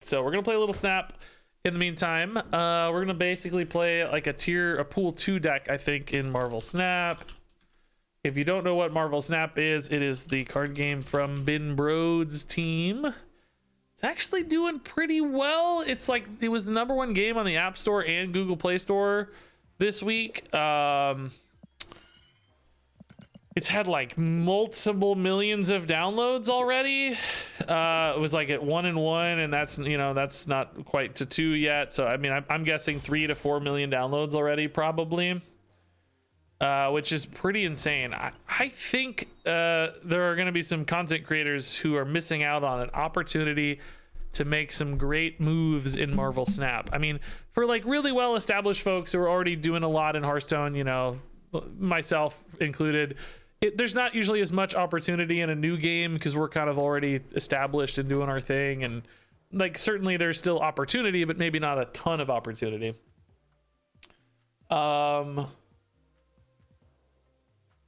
So we're gonna play a little Snap in the meantime. We're gonna basically play like a pool 2 deck, I think, in Marvel Snap. If you don't know what Marvel Snap is, it is the card game from Ben Brode's team. It's actually doing pretty well. It's like it was the #1 game on the App Store and Google Play Store this week. It's had like multiple millions of downloads already. It was like at 1 and 1, and that's, you know, that's not quite to 2 yet. So I mean, I'm guessing 3 to 4 million downloads already, probably, which is pretty insane. I think there are going to be some content creators who are missing out on an opportunity to make some great moves in Marvel Snap. I mean, for like really well established folks who are already doing a lot in Hearthstone, you know, myself included, there's not usually as much opportunity in a new game because we're kind of already established and doing our thing, and like certainly there's still opportunity, but maybe not a ton of opportunity.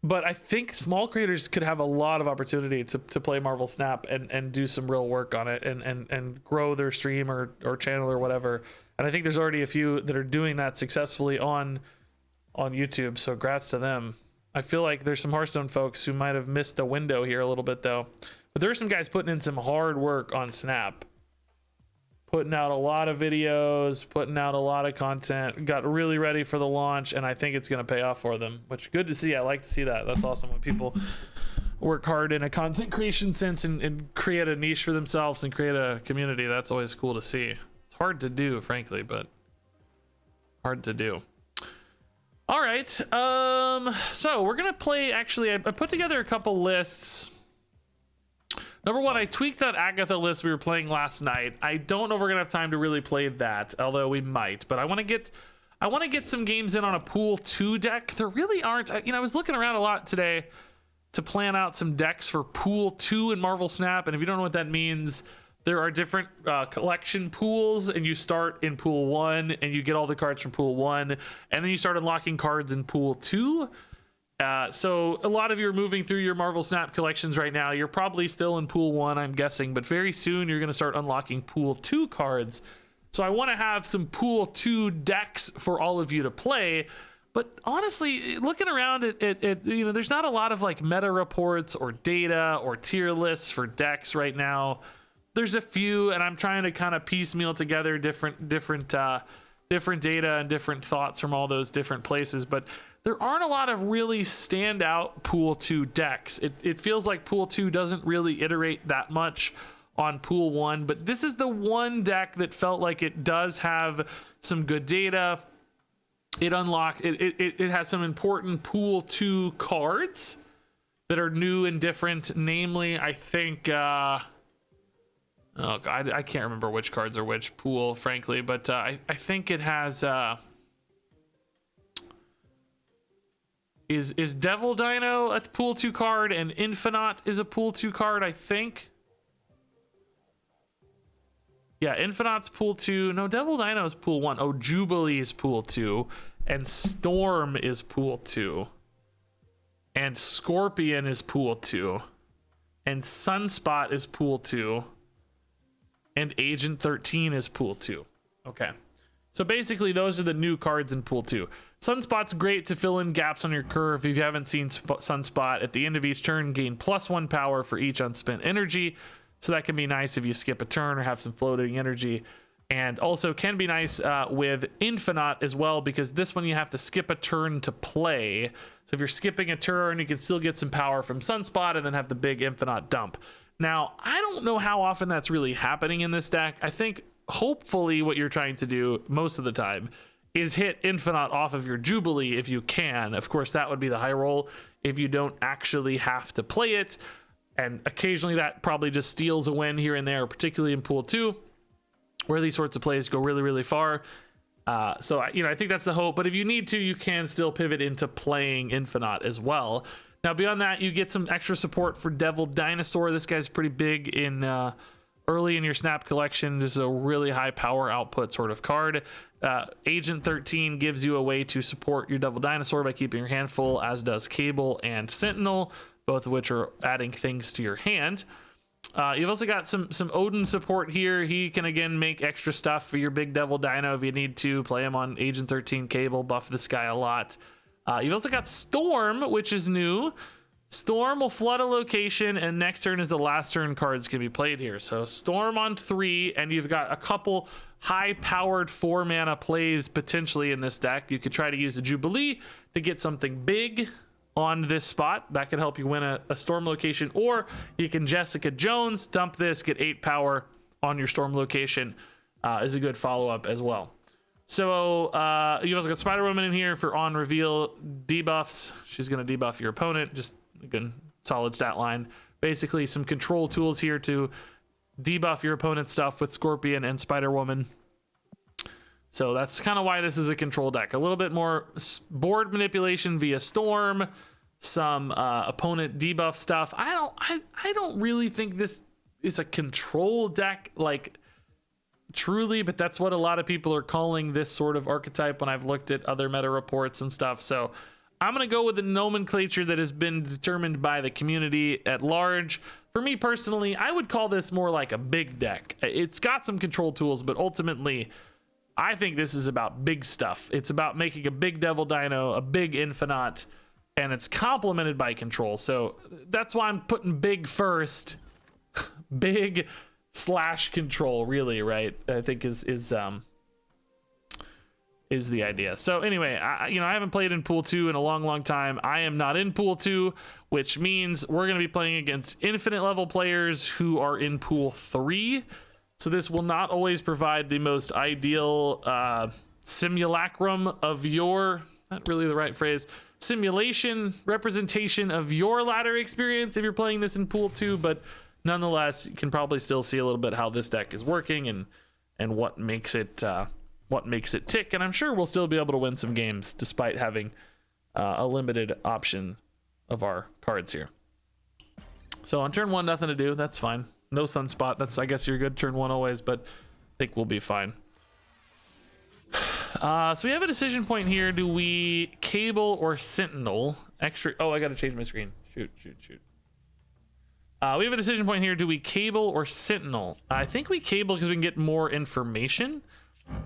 But I think small creators could have a lot of opportunity to play Marvel Snap and do some real work on it and grow their stream or channel or whatever. And I think there's already a few that are doing that successfully on YouTube, so congrats to them. I feel like there's some Hearthstone folks who might have missed the window here a little bit though. But there are some guys putting in some hard work on Snap. Putting out a lot of videos, putting out a lot of content, got really ready for the launch, and I think it's going to pay off for them, which good to see. I like to see that. That's awesome when people work hard in a content creation sense and create a niche for themselves and create a community. That's always cool to see. It's hard to do, frankly, but hard to do. All right, so we're gonna play. Actually, I put together a couple lists. Number one, I tweaked that Agatha list we were playing last night. I don't know if we're gonna have time to really play that, although we might. But I want to get some games in on a pool 2 deck. There really aren't. You know, I was looking around a lot today to plan out some decks for pool 2 in Marvel Snap, and if you don't know what that means, there are different collection pools, and you start in pool 1 and you get all the cards from pool 1, and then you start unlocking cards in pool 2. So a lot of you are moving through your Marvel Snap collections right now. You're probably still in pool 1, I'm guessing, but very soon you're going to start unlocking pool 2 cards. So I want to have some pool 2 decks for all of you to play. But honestly, looking around at you know, there's not a lot of like meta reports or data or tier lists for decks right now. There's a few, and I'm trying to kind of piecemeal together different data and different thoughts from all those different places, but there aren't a lot of really standout pool 2 decks. It feels like pool 2 doesn't really iterate that much on pool 1, but this is the one deck that felt like it does have some good data. It has some important pool 2 cards that are new and different, namely I think oh god, I can't remember which cards are which pool, frankly, but I think it has is Devil Dino a pool 2 card, and Infinite is a pool 2 card, I think. Yeah, Infinite's pool 2. No, Devil Dino is pool 1. Oh, Jubilee is pool 2, and Storm is pool 2, and Scorpion is pool 2, and Sunspot is pool 2. And Agent 13 is pool 2. Okay. So basically, those are the new cards in pool 2. Sunspot's great to fill in gaps on your curve. If you haven't seen Sunspot, at the end of each turn, gain +1 power for each unspent energy. So that can be nice if you skip a turn or have some floating energy. And also can be nice with Infinite as well, because this one you have to skip a turn to play. So if you're skipping a turn, you can still get some power from Sunspot and then have the big Infinite dump. Now, I don't know how often that's really happening in this deck. I think hopefully what you're trying to do most of the time is hit Infinite off of your Jubilee if you can. Of course, that would be the high roll if you don't actually have to play it. And occasionally that probably just steals a win here and there, particularly in pool 2, where these sorts of plays go really, really far. So, you know, I think that's the hope. But if you need to, you can still pivot into playing Infinite as well. Now, beyond that, you get some extra support for Devil Dinosaur. This guy's pretty big in early in your Snap collection. This is a really high power output sort of card. Agent 13 gives you a way to support your Devil Dinosaur by keeping your hand full, as does Cable and Sentinel, both of which are adding things to your hand. You've also got some Odin support here. He can again make extra stuff for your big devil dino if you need to. Play him on Agent 13 cable, buff this guy a lot. You've also got Storm, which is new. Storm will flood a location, and next turn is the last turn cards can be played here. So Storm on 3, and you've got a couple high-powered 4-mana plays potentially in this deck. You could try to use a Jubilee to get something big on this spot. That could help you win a Storm location, or you can Jessica Jones, dump this, get 8 power on your Storm location. Is a good follow-up as well. So you also got Spider-Woman in here for on-reveal debuffs. She's going to debuff your opponent. Just again, solid stat line. Basically, some control tools here to debuff your opponent's stuff with Scorpion and Spider-Woman. So that's kind of why this is a control deck. A little bit more board manipulation via Storm, some opponent debuff stuff. I don't really think this is a control deck, like truly, but that's what a lot of people are calling this sort of archetype when I've looked at other meta reports and stuff. So I'm going to go with the nomenclature that has been determined by the community at large. For me personally, I would call this more like a big deck. It's got some control tools, but ultimately, I think this is about big stuff. It's about making a big Devil Dino, a big Infinite, and it's complemented by control. So that's why I'm putting big first. Big / control, really, right? I think is the idea. So anyway, I haven't played in Pool 2 in a long time. I am not in Pool 2, which means we're going to be playing against infinite level players who are in Pool 3. So this will not always provide the most ideal simulacrum of your, not really the right phrase, simulation representation of your ladder experience if you're playing this in Pool 2, but nonetheless, you can probably still see a little bit how this deck is working and what makes it tick, and I'm sure we'll still be able to win some games despite having a limited option of our cards here. So on turn 1, nothing to do. That's fine. No Sunspot. That's, I guess, you're good turn 1 always, but I think we'll be fine. So we have a decision point here. Do we Cable or Sentinel? Extra. Oh, I got to change my screen. Shoot. We have a decision point here. Do we Cable or Sentinel? I think we Cable because we can get more information.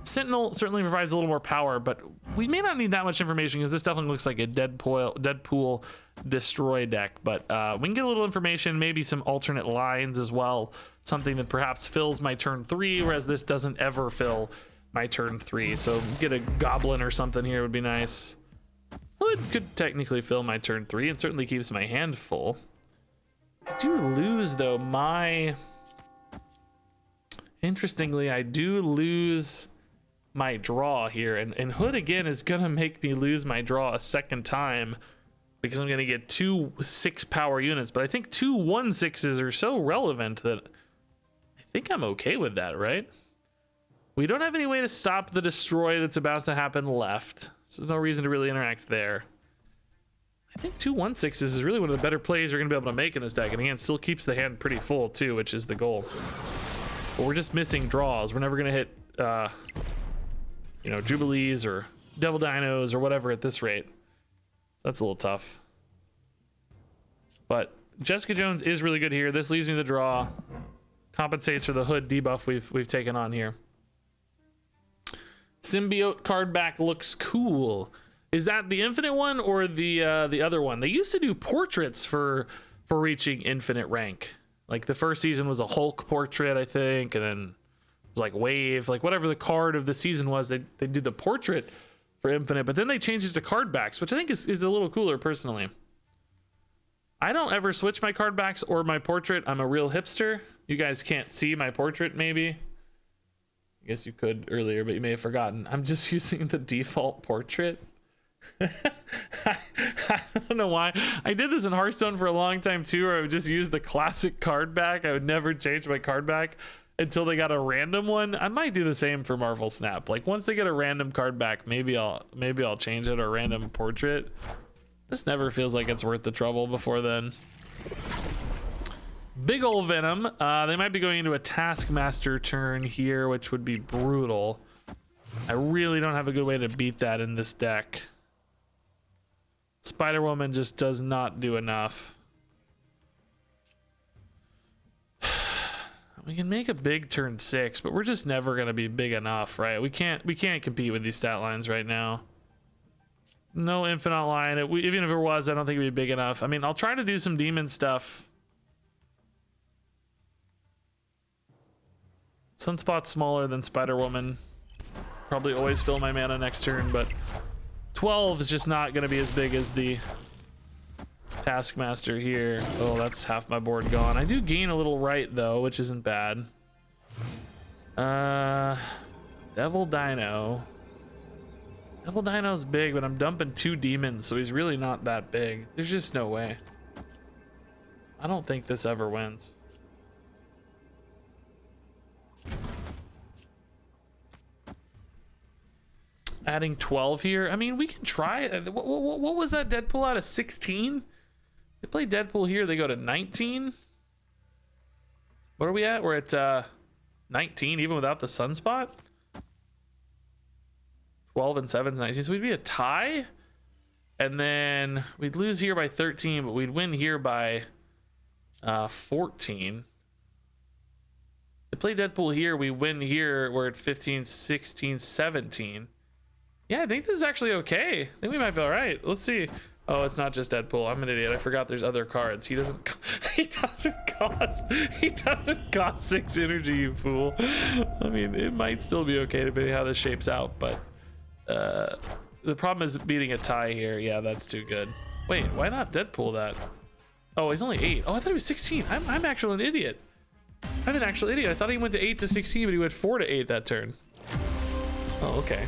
Sentinel certainly provides a little more power, but we may not need that much information because this definitely looks like a Deadpool destroy deck. But we can get a little information, maybe some alternate lines as well. Something that perhaps fills my turn 3, whereas this doesn't ever fill my turn 3. So get a Goblin or something here would be nice. Well, it could technically fill my turn 3 and certainly keeps my hand full. I do lose, though, interestingly, I do lose my draw here, and Hood again is gonna make me lose my draw a second time because I'm gonna get 2 6-power units, but I think 2 1/6s are so relevant that I think I'm okay with that, right? We don't have any way to stop the destroy that's about to happen left, so there's no reason to really interact there. I think 2 1/6s is really one of the better plays you're gonna be able to make in this deck, and again, still keeps the hand pretty full too, which is the goal. But we're just missing draws. We're never gonna hit Jubilees or Devil Dinos or whatever at this rate. So that's a little tough. But Jessica Jones is really good here. This leaves me the draw. Compensates for the Hood debuff we've taken on here. Symbiote card back looks cool. Is that the infinite one or the other one? They used to do portraits for reaching infinite rank. Like the first season was a Hulk portrait, I think, and then it was like Wave, like whatever the card of the season was, they did the portrait for infinite, but then they changed it to card backs, which I think is a little cooler personally. I don't ever switch my card backs or my portrait. I'm a real hipster. You guys can't see my portrait maybe. I guess you could earlier, but you may have forgotten. I'm just using the default portrait. I don't know why. I did this in Hearthstone for a long time too, where I would just use the classic card back. I would never change my card back until they got a random one. I might do the same for Marvel Snap. Like once they get a random card back, maybe I'll change it, or a random portrait. This never feels like it's worth the trouble before then. Big ol' Venom. They might be going into a Taskmaster turn here, which would be brutal. I really don't have a good way to beat that in this deck. Spider-Woman just does not do enough. We can make a big turn 6, but we're just never gonna be big enough, right? We can't compete with these stat lines right now. No infinite line. Even if it was, I don't think it'd be big enough. I mean, I'll try to do some demon stuff. Sunspot's smaller than Spider-Woman. Probably always fill my mana next turn, but 12 is just not gonna be as big as the Taskmaster here. Oh, that's half my board gone. I do gain a little right though, which isn't bad. Devil Dino. Devil Dino's big, but I'm dumping 2 demons, so he's really not that big. There's just no way. I don't think this ever wins. Adding 12 here. I mean, we can try. What was that Deadpool out of 16? They play Deadpool here. They go to 19. What are we at? We're at 19, even without the Sunspot. 12 and 7 is 19. So we'd be a tie. And then we'd lose here by 13, but we'd win here by 14. They play Deadpool here. We win here. We're at 15, 16, 17. Yeah, I think this is actually okay. I think we might be all right. Let's see. Oh, it's not just Deadpool. I'm an idiot. I forgot there's other cards. He doesn't cost 6 energy, you fool. I mean, it might still be okay depending how this shapes out, but the problem is beating a tie here. Yeah, that's too good. Wait, why not Deadpool that? Oh, he's only 8. Oh, I thought he was 16. I'm actually an idiot. I'm an actual idiot. I thought he went to 8 to 16, but he went 4 to 8 that turn. Oh, okay.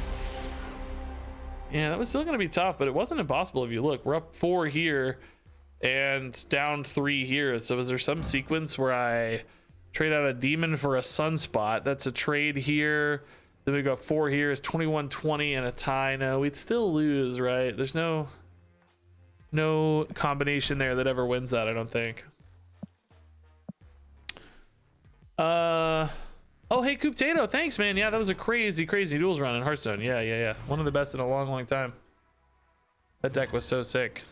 Yeah, that was still going to be tough, but it wasn't impossible if you look. We're up 4 here and down 3 here. So is there some sequence where I trade out a demon for a Sunspot? That's a trade here. Then we go 4 here is 21-20 and a tie. No, we'd still lose, right? There's no combination there that ever wins that, I don't think. Oh, hey, Cooptato, thanks, man. Yeah, that was a crazy duels run in Hearthstone. Yeah. One of the best in a long time. That deck was so sick.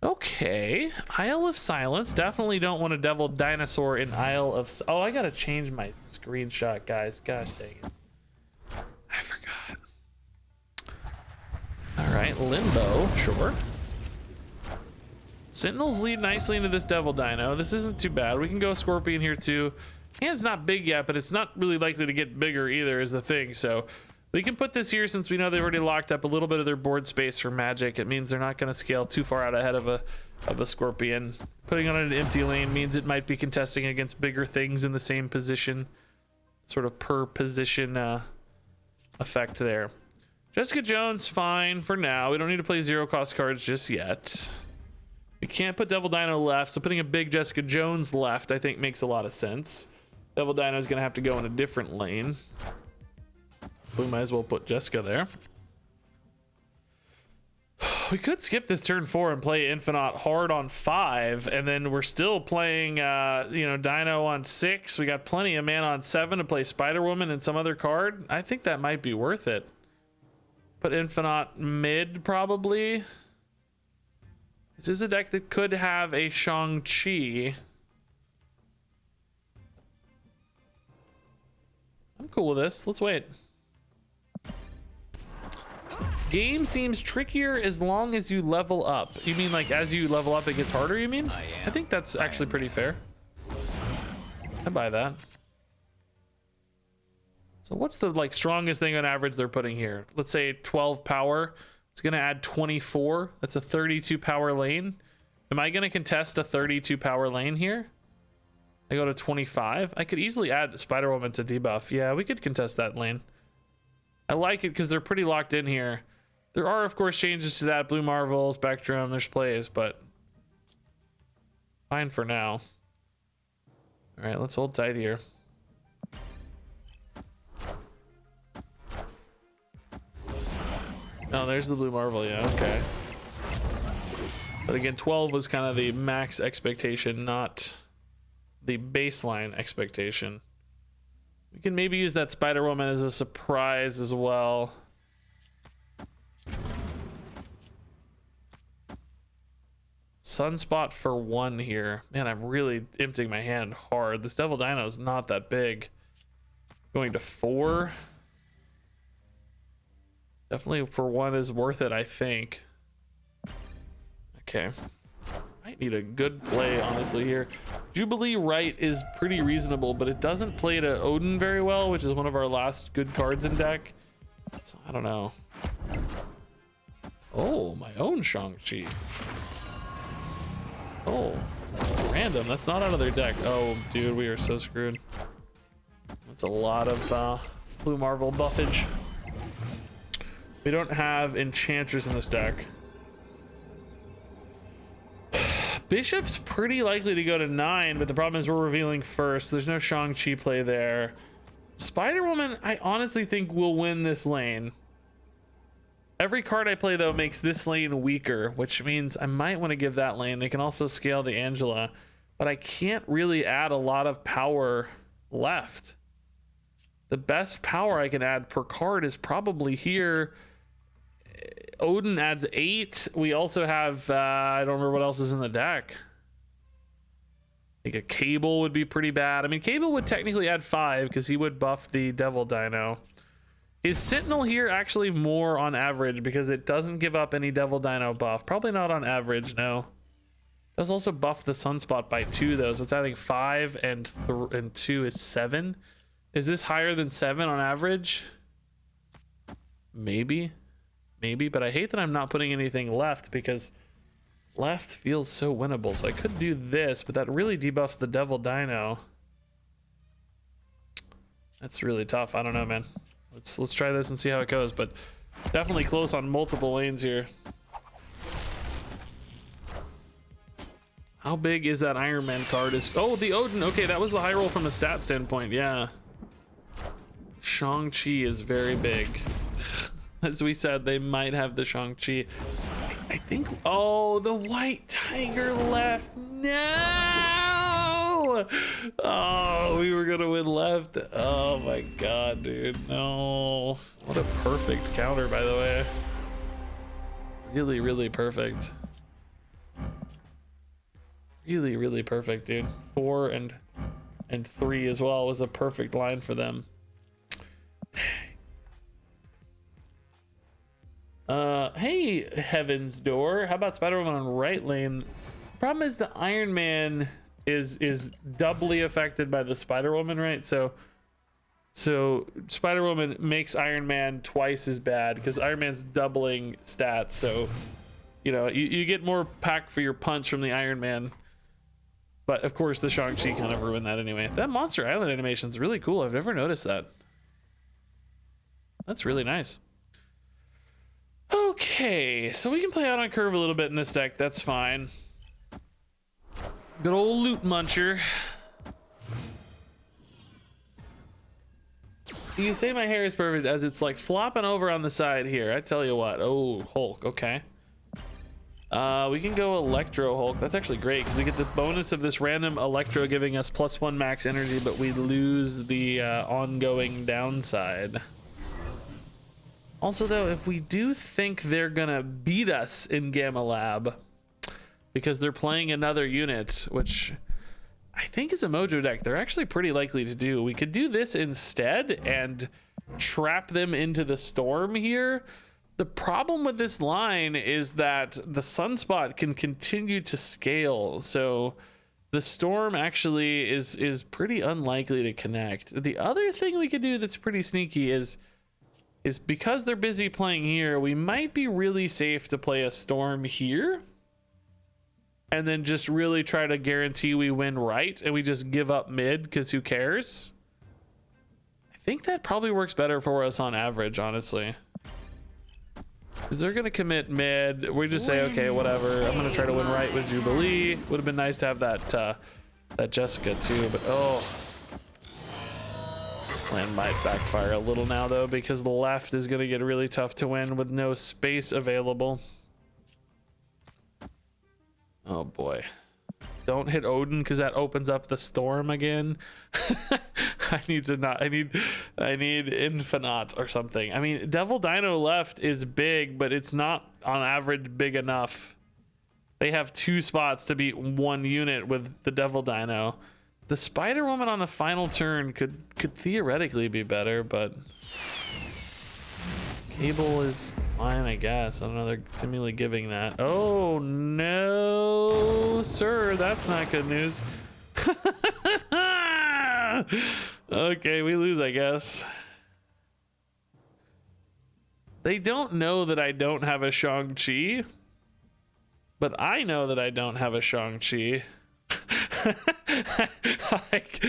Okay, Isle of Silence. Definitely don't want a Devil Dinosaur in Isle of... Oh, I gotta change my screenshot, guys. Gosh dang it. I forgot. All right, Limbo, sure. Sentinels lead nicely into this Devil Dino. This isn't too bad. We can go Scorpion here too. Hand's not big yet, but it's not really likely to get bigger either is the thing. So we can put this here since we know they've already locked up a little bit of their board space for Magic. It means they're not going to scale too far out ahead of a Scorpion. Putting on an empty lane means it might be contesting against bigger things in the same position. Sort of per position effect there. Jessica Jones, fine for now. We don't need to play 0 cost cards just yet. We can't put Devil Dino left, so putting a big Jessica Jones left I think makes a lot of sense. Devil Dino is going to have to go in a different lane. So we might as well put Jessica there. We could skip this turn 4 and play Infinite hard on 5, and then we're still playing Dino on 6. We got plenty of mana on 7 to play Spider-Woman and some other card. I think that might be worth it. Put Infinite mid, probably. This is a deck that could have a Shang-Chi. I'm cool with this. Let's wait. Game seems trickier as long as you level up. You mean like as you level up it gets harder, you mean? I think that's actually pretty fair. I buy that. So what's the like strongest thing on average they're putting here? Let's say 12 power. It's going to add 24. That's a 32 power lane. Am I going to contest a 32 power lane here? I go to 25. I could easily add Spider-Woman to debuff. Yeah, we could contest that lane. I like it because they're pretty locked in here. There are, of course, changes to that. Blue Marvel, Spectrum, there's plays, but fine for now. All right, let's hold tight here. Oh, there's the Blue Marvel, yeah, okay. But again, 12 was kind of the max expectation, not the baseline expectation. We can maybe use that Spider Woman as a surprise as well. Sunspot for 1 here. Man, I'm really emptying my hand hard. This Devil Dino is not that big. Going to 4. Definitely for 1 is worth it, I think. Okay. Might need a good play, honestly, here. Jubilee Right is pretty reasonable, but it doesn't play to Odin very well, which is one of our last good cards in deck. So I don't know. Oh, my own Shang-Chi. Oh, that's random. That's not out of their deck. Oh, dude, we are so screwed. That's a lot of Blue Marvel buffage. We don't have Enchantress in this deck. Bishop's pretty likely to go to 9, but the problem is we're revealing first. There's no Shang-Chi play there. Spider-Woman, I honestly think will win this lane. Every card I play, though, makes this lane weaker, which means I might want to give that lane. They can also scale the Angela, but I can't really add a lot of power left. The best power I can add per card is probably here. Odin adds 8. We also have, I don't remember what else is in the deck. I think a Cable would be pretty bad. I mean, Cable would technically add 5 because he would buff the Devil Dino. Is Sentinel here actually more on average because it doesn't give up any Devil Dino buff? Probably not on average, no. It does also buff the Sunspot by 2 though, so it's I think 5 and 2 is 7. Is this higher than 7 on average? Maybe, but I hate that I'm not putting anything left because left feels so winnable. So I could do this, but that really debuffs the Devil Dino. That's really tough. I don't know, man. Let's try this and see how it goes, but definitely close on multiple lanes here. How big is that Iron Man card? Oh, the Odin. Okay, that was the high roll from a stat standpoint. Yeah. Shang-Chi is very big. As we said, they might have the Shang-Chi. I think. Oh, the White Tiger left. No! Oh, we were gonna win left. Oh my god, dude. No. What a perfect counter, by the way. Really, really perfect. Really, really perfect, dude. 4 and 3 as well was a perfect line for them. Hey, Heaven's Door. How about Spider-Woman on right lane? Problem is the Iron Man is doubly affected by the Spider-Woman, right? So Spider-Woman makes Iron Man twice as bad because Iron Man's doubling stats. So, you know, you get more pack for your punch from the Iron Man. But of course, the Shang-Chi kind of ruined that anyway. That Monster Island animation is really cool. I've never noticed that. That's really nice. Okay, so we can play out on curve a little bit in this deck. That's fine. Good old Loot Muncher. You say my hair is perfect as it's like flopping over on the side here. I tell you what. Oh, Hulk. Okay. We can go Electro Hulk. That's actually great because we get the bonus of this random Electro giving us +1 max energy, but we lose the ongoing downside. Also, though, if we do think they're gonna beat us in Gamma Lab because they're playing another unit, which I think is a Mojo deck, they're actually pretty likely to do. We could do this instead and trap them into the Storm here. The problem with this line is that the Sunspot can continue to scale, so the Storm actually is pretty unlikely to connect. The other thing we could do that's pretty sneaky is because they're busy playing here, we might be really safe to play a Storm here and then just really try to guarantee we win right and we just give up mid because who cares? I think that probably works better for us on average, honestly. Because they're going to commit mid. We just say, okay, whatever. I'm going to try to win right with Jubilee. Would have been nice to have that Jessica too, but oh. This plan might backfire a little now, though, because the left is going to get really tough to win with no space available. Oh, boy. Don't hit Odin, because that opens up the Storm again. I need to not. I need Infinite or something. I mean, Devil Dino left is big, but it's not on average big enough. They have 2 spots to beat 1 unit with the Devil Dino. The Spider Woman on the final turn could theoretically be better, but Cable is fine, I guess. I don't know. They're seemingly giving that. Oh no, sir, that's not good news. Okay, we lose, I guess. They don't know that I don't have a Shang-Chi, but I know that I don't have a Shang-Chi. Like,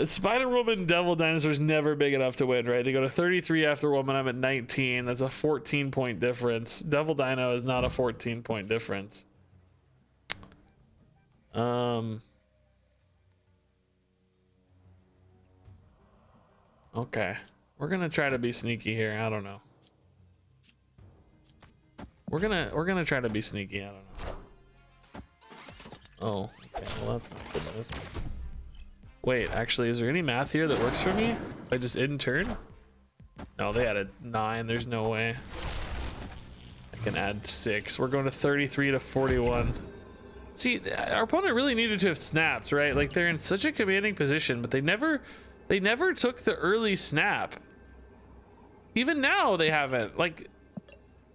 Spider-Woman Devil Dinosaur's never big enough to win, right? They go to 33 after Woman. I'm at 19. That's a 14-point difference. Devil Dino is not a 14-point difference. Okay, we're gonna try to be sneaky here. I don't know. We're gonna try to be sneaky. I don't know. Oh, okay. Well, that's not good news. Wait, actually, is there any math here that works for me? I just didn't turn. No, they added 9. There's no way. I can add 6. We're going to 33 to 41. See, our opponent really needed to have snapped, right? Like, they're in such a commanding position, but they never took the early snap. Even now, they haven't. Like,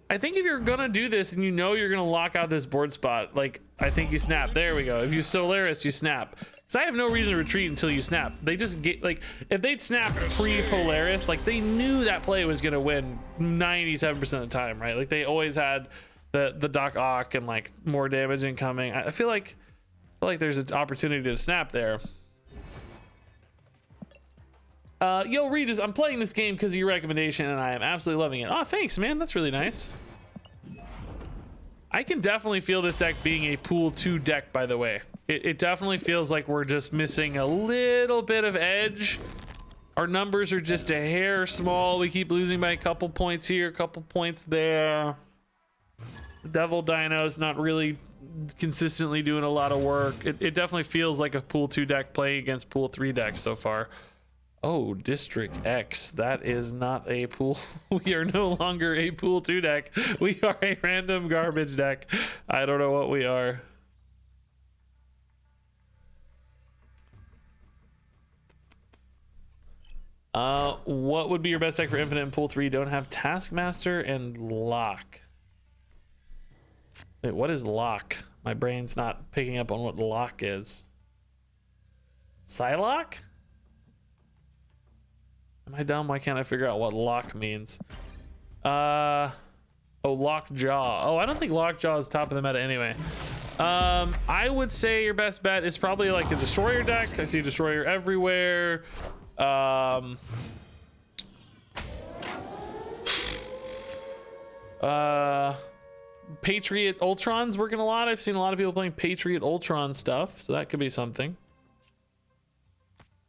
I think if you're gonna do this and you know you're gonna lock out this board spot, like, I think you snap. There we go. If you Solaris, you snap. Because I have no reason to retreat until you snap. They just get, like, if they'd snapped pre-Polaris, like, they knew that play was gonna win 97% of the time, right? Like, they always had the Doc Ock and, like, more damage incoming. I feel like there's an opportunity to snap there. Yo, Regis, I'm playing this game because of your recommendation and I am absolutely loving it. Oh, thanks, man. That's really nice. I can definitely feel this deck being a pool 2 deck, by the way. It definitely feels like we're just missing a little bit of edge. Our numbers are just a hair small. We keep losing by a couple points here, a couple points there. The Devil Dino's not really consistently doing a lot of work. It definitely feels like a pool 2 deck playing against pool 3 decks so far. Oh, District X. That is not a pool. We are no longer a pool 2 deck. We are a random garbage deck. I don't know what we are. What would be your best deck for Infinite in pool 3? Don't have Taskmaster and Lock. Wait, what is Lock? My brain's not picking up on what Lock is. Psylocke? Am I dumb? Why can't I figure out what lock means? Oh, Lockjaw. Oh, I don't think Lockjaw is top of the meta anyway. I would say your best bet is probably like a Destroyer deck. I see Destroyer everywhere. Patriot Ultron's working a lot. I've seen a lot of people playing Patriot Ultron stuff, so that could be something.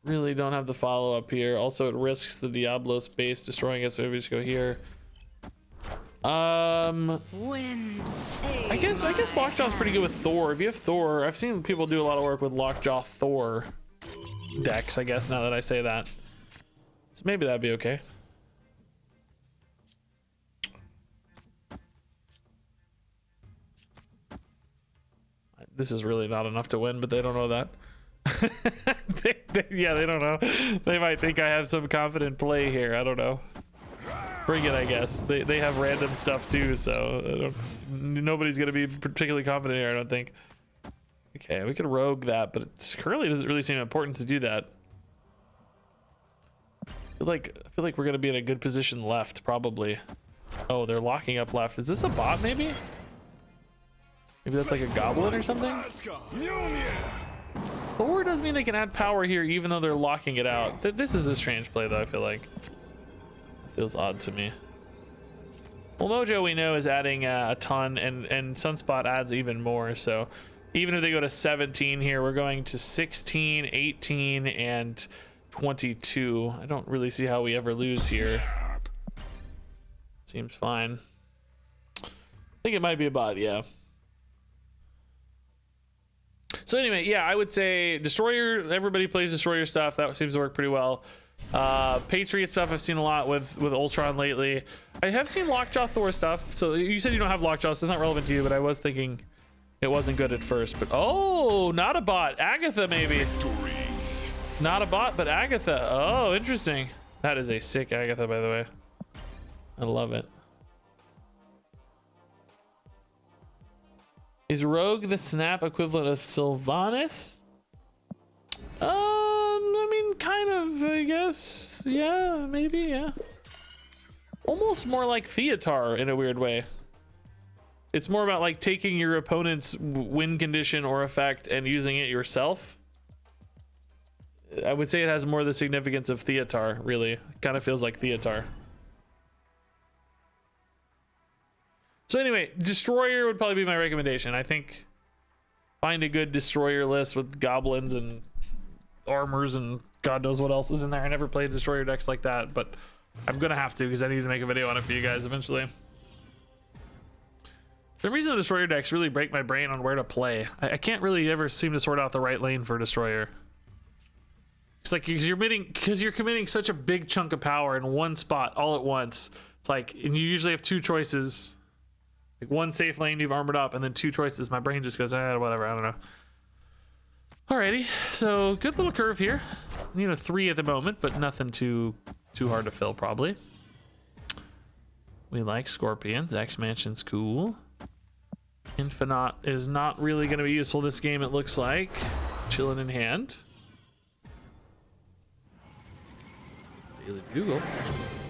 Really don't have the follow up here. Also, it risks the Diablo space destroying it, so maybe just go here. I guess Lockjaw's pretty good with Thor. If you have Thor, I've seen people do a lot of work with Lockjaw Thor decks, I guess, now that I say that. So maybe that'd be okay. This is really not enough to win, but they don't know that. Yeah, they don't know. They might think I have some confident play here. I don't know. Bring it, I guess. They have random stuff too, so nobody's gonna be particularly confident here, I don't think. Okay, we could rogue that, but it currently doesn't really seem important to do that. I feel like we're gonna be in a good position left, probably. Oh, they're locking up left. Is this a bot, maybe? Maybe that's like a goblin or something? Thor does mean they can add power here even though they're locking it out. This is a strange play though, I feel like. It feels odd to me. Well, Mojo we know is adding a ton, and Sunspot adds even more, so even if they go to 17 here, we're going to 16, 18, and 22. I don't really see how we ever lose here. Seems fine. I think it might be a bot, yeah. So anyway, yeah, I would say Destroyer, everybody plays Destroyer stuff. That seems to work pretty well. Patriot stuff I've seen a lot with Ultron lately. I have seen Lockjaw Thor stuff. So you said you don't have Lockjaw, so it's not relevant to you, but I was thinking it wasn't good at first. But oh, not a bot. Agatha maybe. Not a bot, but Agatha. Oh, interesting. That is a sick Agatha, by the way. I love it. Is Rogue the snap equivalent of Sylvanas? I mean, kind of, I guess. Yeah, maybe, yeah. Almost more like Theatar in a weird way. It's more about like taking your opponent's win condition or effect and using it yourself. I would say it has more the significance of Theatar, really. It kind of feels like Theatar. So anyway, Destroyer would probably be my recommendation. I think find a good Destroyer list with goblins and armors and God knows what else is in there. I never played Destroyer decks like that, but I'm gonna have to because I need to make a video on it for you guys eventually. For some reason the Destroyer decks really break my brain on where to play. I can't really ever seem to sort out the right lane for Destroyer. It's like because you're committing such a big chunk of power in one spot all at once. It's like, and you usually have two choices. Like one safe lane you've armored up, and then two choices. My brain just goes, whatever, I don't know. Alrighty, so good little curve here. Need a 3 at the moment, but nothing too hard to fill probably. We like Scorpions. X-Mansion's cool. Infinite is not really going to be useful this game, it looks like. Chilling in hand. Daily Google.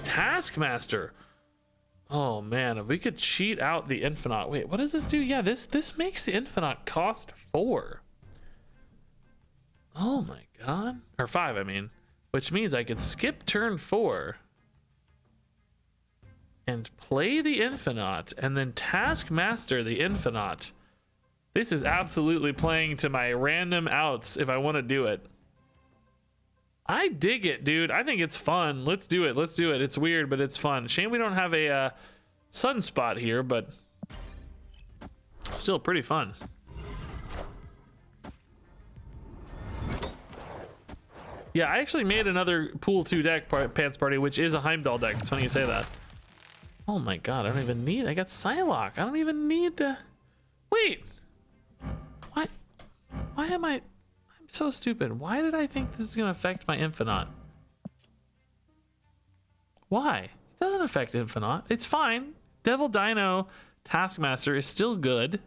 Taskmaster. Oh man, if we could cheat out the Infinite. Wait, what does this do? Yeah, this makes the Infinite cost 4. Oh my god. Or 5, I mean. Which means I could skip turn 4 and play the Infinite and then Taskmaster the Infinite. This is absolutely playing to my random outs if I want to do it. I dig it, dude. I think it's fun. Let's do it. Let's do it. It's weird, but it's fun. Shame we don't have a sunspot here, but still pretty fun. Yeah, I actually made another Pool 2 deck, Pants Party, which is a Heimdall deck. It's funny you say that. Oh my god, I don't even need... I got Psylocke. I don't even need to... Wait! What? Why am I... so stupid. Why did I think this is going to affect my Infinite? Why? It doesn't affect Infinite. It's fine. Devil Dino Taskmaster is still good.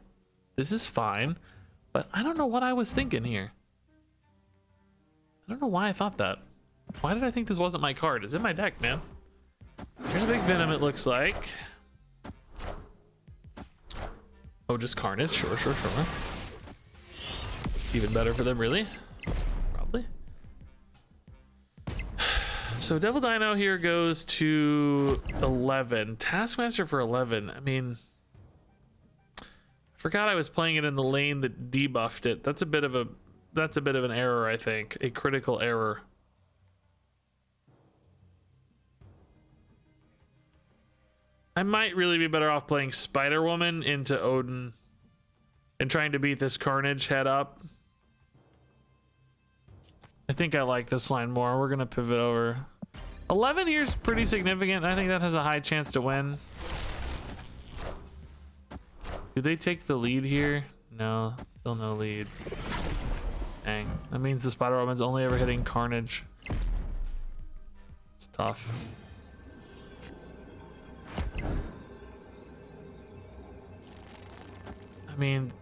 This is fine. But I don't know what I was thinking here. I don't know why I thought that. Why did I think this wasn't my card? It's in my deck, man. Here's a big Venom, it looks like. Oh, just Carnage. Sure. Even better for them, really. Probably. So Devil Dino here goes to 11. Taskmaster for 11. I mean, I forgot I was playing it in the lane that debuffed it. That's a bit of an error, I think. A critical error. I might really be better off playing Spider-Woman into Odin and trying to beat this Carnage head up. I think I like this line more. We're gonna pivot over. 11 here is pretty significant. I think that has a high chance to win. Do they take the lead here? No, still no lead. Dang, that means the Spider-Woman's only ever hitting Carnage. It's tough. I mean,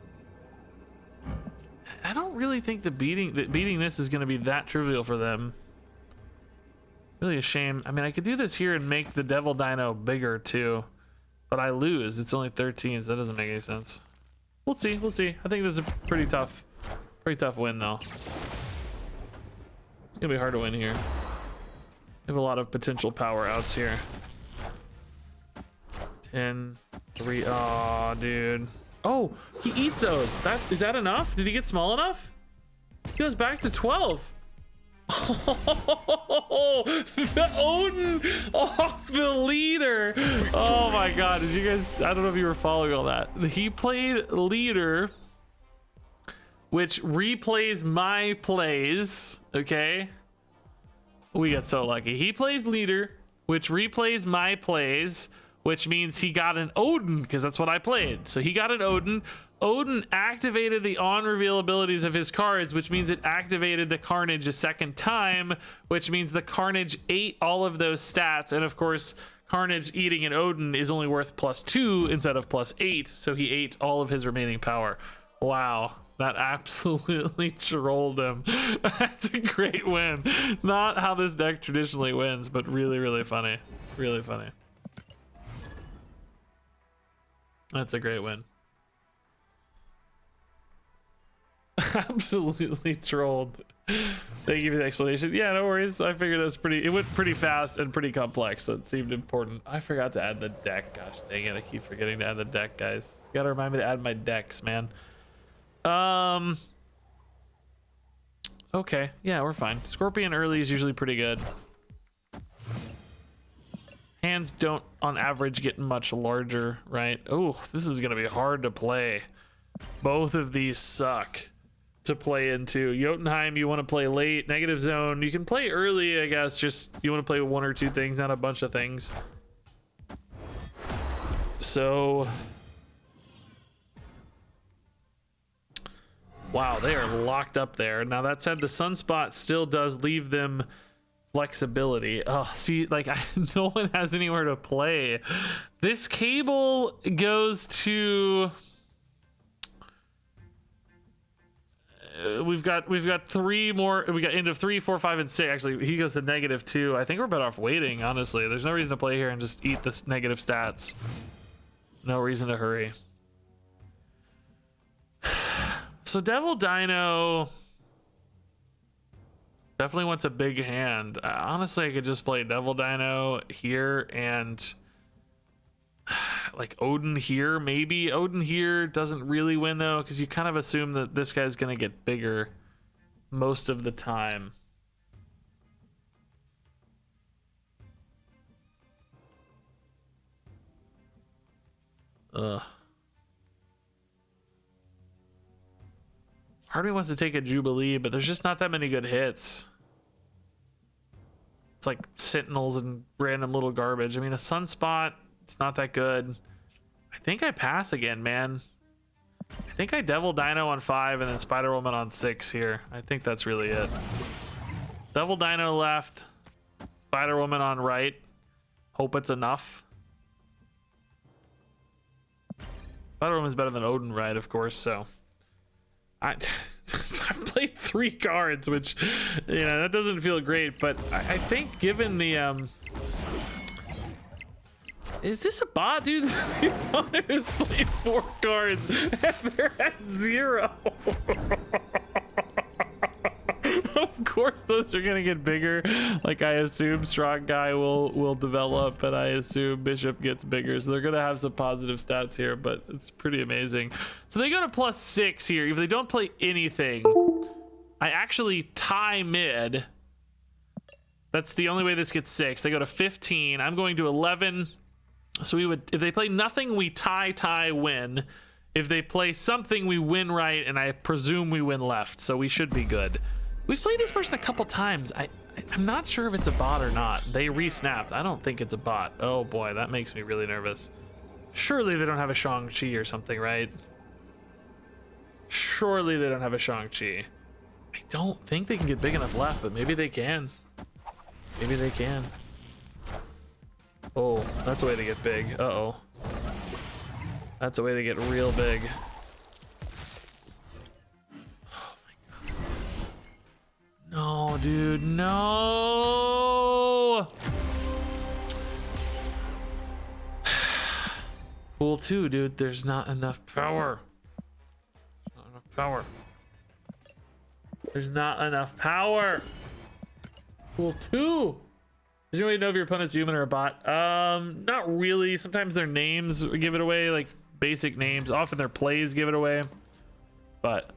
I don't really think that beating this is going to be that trivial for them. Really a shame. I mean, I could do this here and make the Devil Dino bigger too, but I lose. It's only 13, so that doesn't make any sense. We'll see. We'll see. I think this is a pretty tough win though. It's gonna be hard to win here. We have a lot of potential power outs here. 10, 3. Oh, dude. Oh, he eats those. Is that enough? Did he get small enough? He goes back to 12. Oh, the Odin off the leader. Oh my god, did you guys... I don't know if you were following all that. He played leader which replays my plays. Okay, we got so lucky. He plays leader, which replays my plays, which means he got an Odin, because that's what I played. So he got an Odin. Odin activated the on reveal abilities of his cards, which means it activated the Carnage a second time, which means the Carnage ate all of those stats. And of course, Carnage eating an Odin is only worth +2 instead of +8. So he ate all of his remaining power. Wow. That absolutely trolled him. That's a great win. Not how this deck traditionally wins, but really, really funny. Really funny. That's a great win. Absolutely trolled. Thank you for the explanation. Yeah, no worries. I figured that's pretty, it went pretty fast and pretty complex, so it seemed important. I forgot to add the deck. Gosh dang it, I keep forgetting to add the deck, guys. You gotta remind me to add my decks, man. Okay, yeah, we're fine. Scorpion early is usually pretty good. Hands don't on average get much larger, right? Oh, this is gonna be hard to play. Both of these suck to play into. Jotunheim, you want to play late. Negative Zone, you can play early, I guess. Just you want to play one or two things, not a bunch of things. So wow, they are locked up there. Now that said, the Sunspot still does leave them flexibility. Oh, see, like no one has anywhere to play. This cable goes to we've got three more. We got into 3, 4, 5, and 6. Actually, he goes to -2. I think we're better off waiting, honestly. There's no reason to play here and just eat this negative stats. No reason to hurry. So Devil Dino definitely wants a big hand. Honestly, I could just play Devil Dino here and like Odin here, maybe. Odin here doesn't really win though, because you kind of assume that this guy's gonna get bigger most of the time. Ugh. Part of me wants to take a Jubilee, but there's just not that many good hits. It's like Sentinels and random little garbage. I mean, a Sunspot, it's not that good. I think I pass again, man. I think I Devil Dino on 5 and then Spider Woman on 6 here. I think that's really it. Devil Dino left, Spider Woman on right. Hope it's enough. Spider Woman's better than Odin, right? Of course, so. I've played 3 cards, which, you know, that doesn't feel great, but I think given the is this a bot, dude? The opponent has played 4 cards and they're at 0. Of course those are gonna get bigger. Like I assume Strong Guy will develop, and I assume Bishop gets bigger, so they're gonna have some positive stats here, but it's pretty amazing. So they go to +6 here. If they don't play anything, I actually tie mid. That's the only way this gets 6. They go to 15. I'm going to 11. So we would, if they play nothing, we tie, win. If they play something, we win right, and I presume we win left, so we should be good. We've played this person a couple times. I'm not sure if it's a bot or not. They re-snapped. I don't think it's a bot. Oh boy, that makes me really nervous. Surely they don't have a Shang-Chi or something, right? Surely they don't have a Shang-Chi. I don't think they can get big enough left, but maybe they can. Maybe they can. Oh, that's a way to get big. Uh-oh. That's a way to get real big. Oh my god. No, dude, no! Pool 2, dude, there's not enough power. Not enough power. There's not enough power. Pool 2. Does anybody know if your opponent's human or a bot? Not really. Sometimes their names give it away, like basic names. Often their plays give it away. But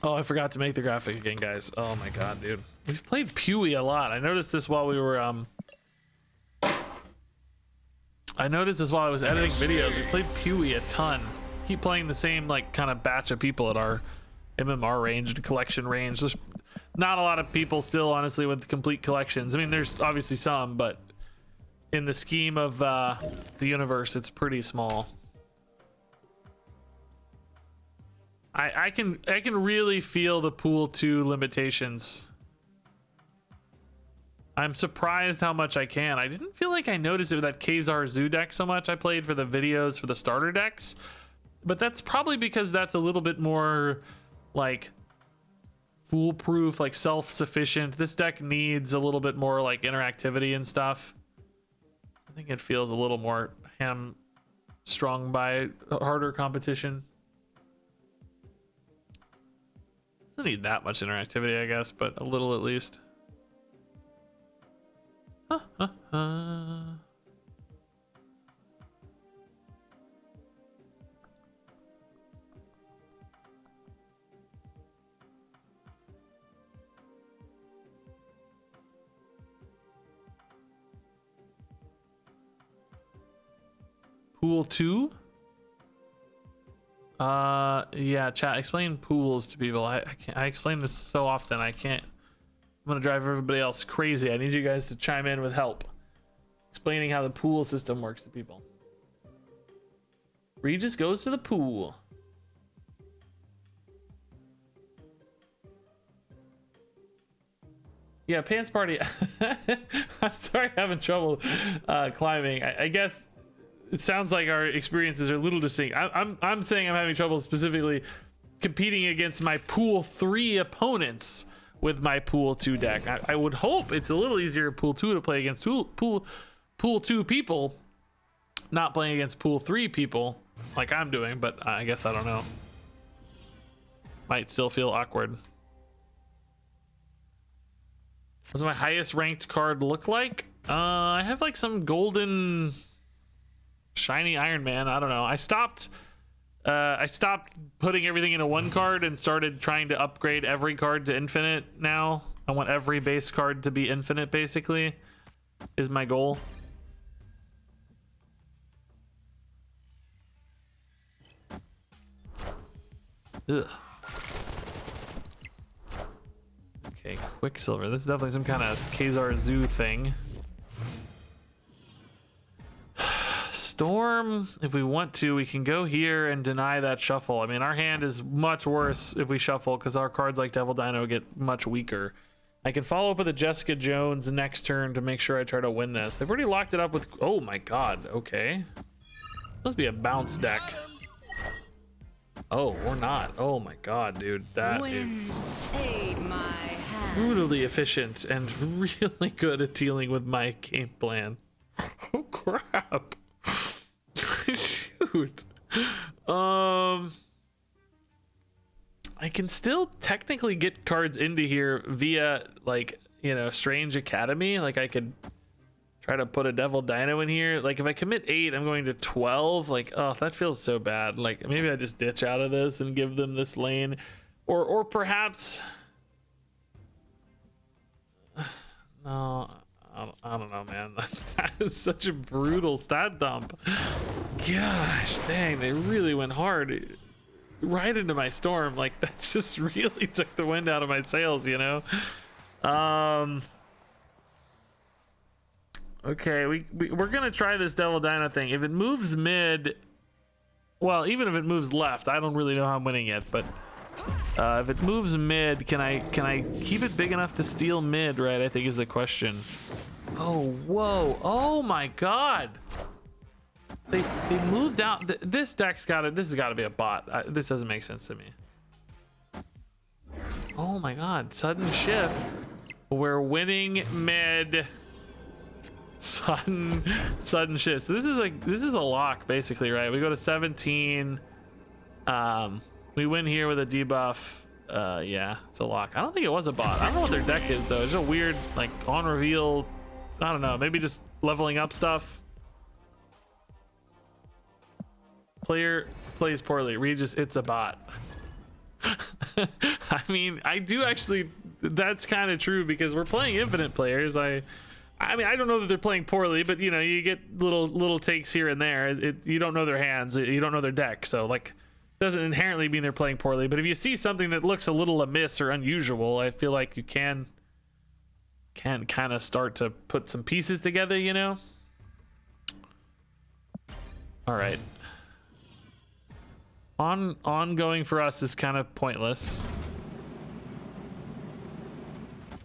oh, I forgot to make the graphic again, guys. Oh my god, dude. We've played Pewee a lot. I noticed this while we were I noticed this while I was editing videos. We played Pewee a ton. keep playing the same like kind of batch of people at our MMR range and collection range. There's not a lot of people still, honestly, with complete collections. I mean, there's obviously some, but in the scheme of the universe, it's pretty small. I can really feel the pool 2 limitations. I'm surprised how much I can. I didn't feel like I noticed it with that Khazar Zoo deck so much. I played for the videos for the starter decks, but that's probably because that's a little bit more like foolproof, like self-sufficient. This deck needs a little bit more like interactivity and stuff. I think it feels a little more hamstrung by harder competition. Doesn't need that much interactivity, I guess, but a little at least. Pool 2? Yeah, chat, explain pools to people. I can't, I explain this so often I can't. I'm gonna drive everybody else crazy. I need you guys to chime in with help explaining how the pool system works to people. Regis goes to the pool. Yeah, pants party. I'm sorry, I'm having trouble climbing. I guess it sounds like our experiences are a little distinct. I'm saying I'm having trouble specifically competing against my pool 3 opponents with my pool 2 deck. I would hope it's a little easier pool 2 to play against pool 2 people, not playing against pool 3 people like I'm doing, but I guess I don't know. Might still feel awkward. What does my highest ranked card look like? I have like some golden shiny Iron Man. I don't know. I stopped putting everything into one card and started trying to upgrade every card to infinite now. I want every base card to be infinite, basically, is my goal. Ugh. Okay, Quicksilver. This is definitely some kind of Khazar Zoo thing. Storm, if we want to, we can go here and deny that shuffle. I mean, our hand is much worse if we shuffle because our cards like Devil Dino get much weaker. I can follow up with a Jessica Jones next turn to make sure I try to win this. They've already locked it up with... Oh my god, okay. Must be a bounce deck. Oh, or not. Oh my god, dude. That is brutally efficient and really good at dealing with my game plan. Oh crap. Shoot. I can still technically get cards into here via, like, you know, Strange Academy. Like, I could try to put a Devil Dino in here. Like, if I commit 8, I'm going to 12. Like, oh, that feels so bad. Like, maybe I just ditch out of this and give them this lane. Or perhaps... No... I don't know, man. That is such a brutal stat dump. Gosh, dang, they really went hard right into my storm. Like, that just really took the wind out of my sails, you know? Okay, we're gonna try this Devil Dino thing. If it moves mid, well, even if it moves left, I don't really know how I'm winning yet, but if it moves mid, can I keep it big enough to steal mid, right? I think is the question. Oh, whoa. Oh my god. They moved out. This deck's this has got to be a bot. This doesn't make sense to me. Oh my god. Sudden shift. We're winning mid. Sudden shift. So this is a lock basically, right? We go to 17. We win here with a debuff. Yeah, it's a lock. I don't think it was a bot. I don't know what their deck is though. It's a weird, like, on reveal. I don't know. Maybe just leveling up stuff. Player plays poorly. Regis, it's a bot. I mean, I do actually. That's kind of true because we're playing infinite players. I mean, I don't know that they're playing poorly, but you know, you get little takes here and there. You don't know their hands, you don't know their deck, so like, doesn't inherently mean they're playing poorly. But if you see something that looks a little amiss or unusual, I feel like you can kind of start to put some pieces together, you know. All right. Ongoing for us is kind of pointless.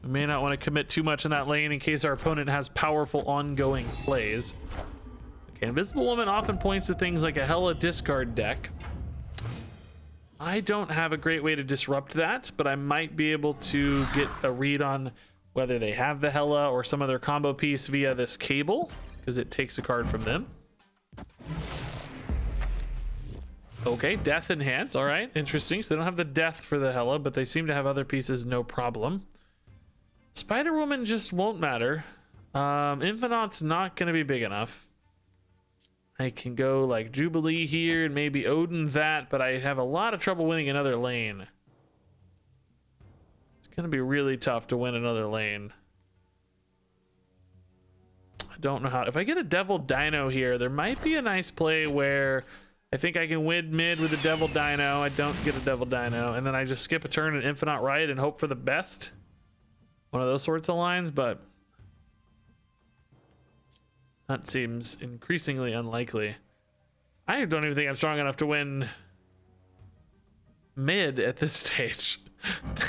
We may not want to commit too much in that lane in case our opponent has powerful ongoing plays. Okay, Invisible Woman often points to things like a Hela discard deck. I don't have a great way to disrupt that, but I might be able to get a read on whether they have the Hela or some other combo piece via this cable, because it takes a card from them. Okay, death in hand. All right, interesting. So they don't have the death for the Hela, but they seem to have other pieces, no problem. Spider Woman just won't matter. Infinite's not going to be big enough. I can go like Jubilee here and maybe Odin that, but I have a lot of trouble winning another lane. It's going to be really tough to win another lane. I don't know how. If I get a Devil Dino here, there might be a nice play where I think I can win mid with a Devil Dino. I don't get a Devil Dino, and then I just skip a turn and Infinite Right and hope for the best. One of those sorts of lines, but that seems increasingly unlikely. I don't even think I'm strong enough to win mid at this stage.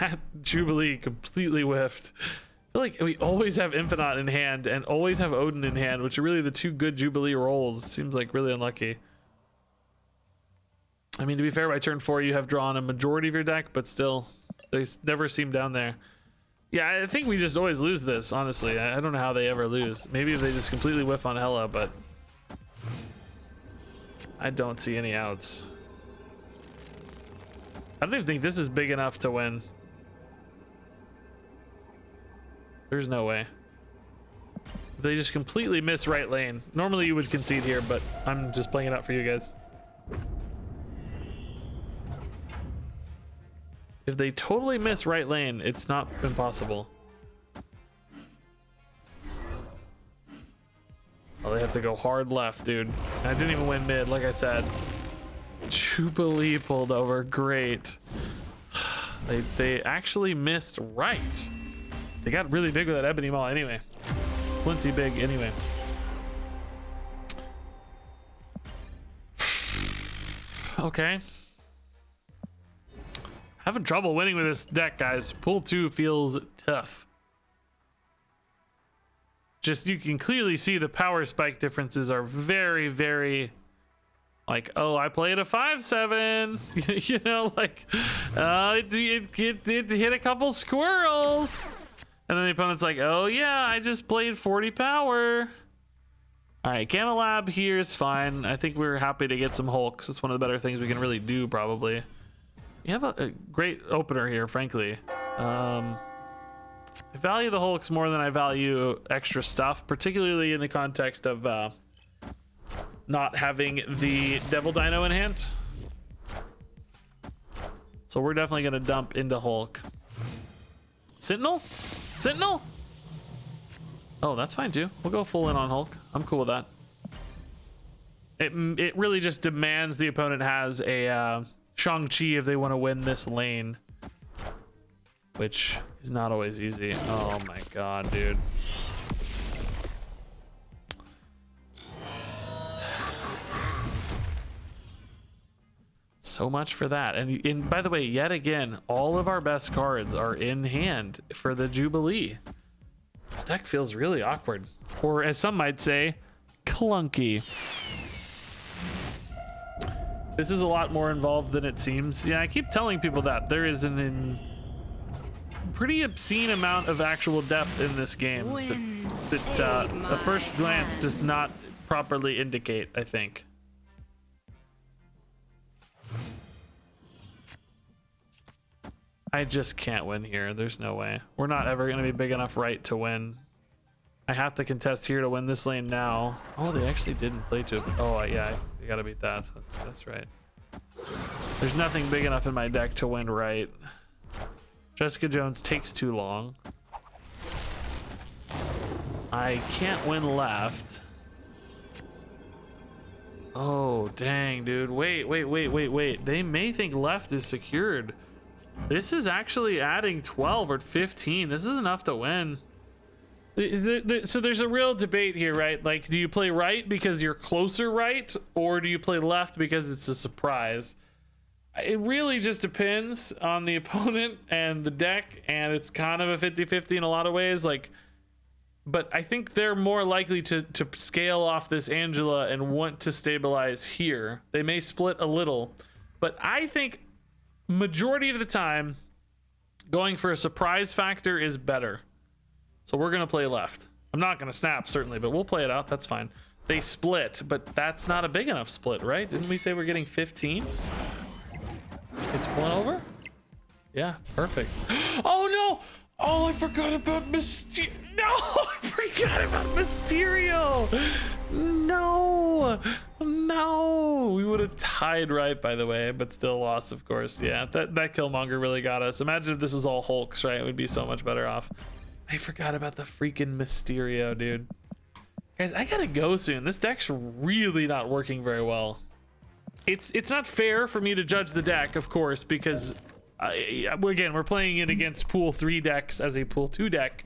That Jubilee completely whiffed. I feel like we always have Infinite in hand and always have Odin in hand, which are really the two good Jubilee rolls. Seems like really unlucky. I mean, to be fair, by turn 4 you have drawn a majority of your deck, but still, they never seem down there. Yeah, I think we just always lose this, honestly. I don't know how they ever lose. Maybe they just completely whiff on Hela, but I don't see any outs. I don't even think this is big enough to win. There's no way. They just completely miss right lane. Normally you would concede here, but I'm just playing it out for you guys. If they totally miss right lane, it's not impossible. Oh, they have to go hard left, dude. I didn't even win mid, like I said. Jubilee pulled over, great. They actually missed right. They got really big with that Ebony Maul anyway. Plenty big anyway. Okay. Having trouble winning with this deck, guys. Pool 2 feels tough. Just, you can clearly see the power spike differences are very, very, like, oh, I played a 5/7. You know, like, it hit a couple squirrels. And then the opponent's like, oh yeah, I just played 40 power. All right, Gamma Lab here is fine. I think we're happy to get some Hulks. It's one of the better things we can really do, probably. You have a great opener here, frankly. I value the Hulks more than I value extra stuff, particularly in the context of not having the Devil Dino in hand. So we're definitely going to dump into Hulk. Sentinel? Sentinel? Oh, that's fine too. We'll go full in on Hulk. I'm cool with that. It really just demands the opponent has a Shang-Chi if they want to win this lane, which is not always easy. Oh my god, dude. So much for that. And by the way, yet again, all of our best cards are in hand for the Jubilee. This deck feels really awkward, or as some might say, clunky. This is a lot more involved than it seems. Yeah, I keep telling people that. There is pretty obscene amount of actual depth in this game that at first glance does not properly indicate, I think. I just can't win here. There's no way. We're not ever going to be big enough right to win. I have to contest here to win this lane now. Oh, they actually didn't play to it. Oh, yeah, you got to beat that. So that's right. There's nothing big enough in my deck to win right. Jessica Jones takes too long. I can't win left. Oh, dang, dude. Wait. They may think left is secured. This is actually adding 12 or 15. This is enough to win. So there's a real debate here, right? Like, do you play right because you're closer right? Or do you play left because it's a surprise? It really just depends on the opponent and the deck. And it's kind of a 50-50 in a lot of ways. Like, but I think they're more likely to scale off this Angela and want to stabilize here. They may split a little, but I think majority of the time going for a surprise factor is better. So we're gonna play left. I'm not gonna snap certainly, but we'll play it out. That's fine. They split, but that's not a big enough split, right? Didn't we say we're getting 15? It's 1 over? Yeah, perfect. Oh no! Oh, I forgot about Mysterio. No, I forgot about Mysterio. No, we would have tied right, by the way, but still lost, of course. Yeah, that Killmonger really got us. Imagine if this was all Hulks, right? We'd be so much better off. I forgot about the freaking Mysterio, dude. Guys, I gotta go soon. This deck's really not working very well. It's not fair for me to judge the deck, of course, because again, we're playing it against pool 3 decks as a pool 2 deck.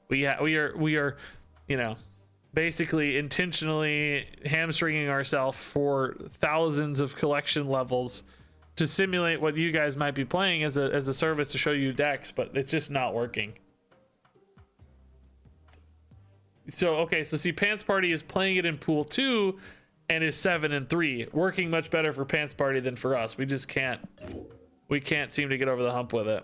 We are, you know, basically intentionally hamstringing ourselves for thousands of collection levels to simulate what you guys might be playing as a service to show you decks, but it's just not working. So okay, so see, Pants Party is playing it in pool 2 and is 7-3, working much better for Pants Party than for us. We just can't seem to get over the hump with it.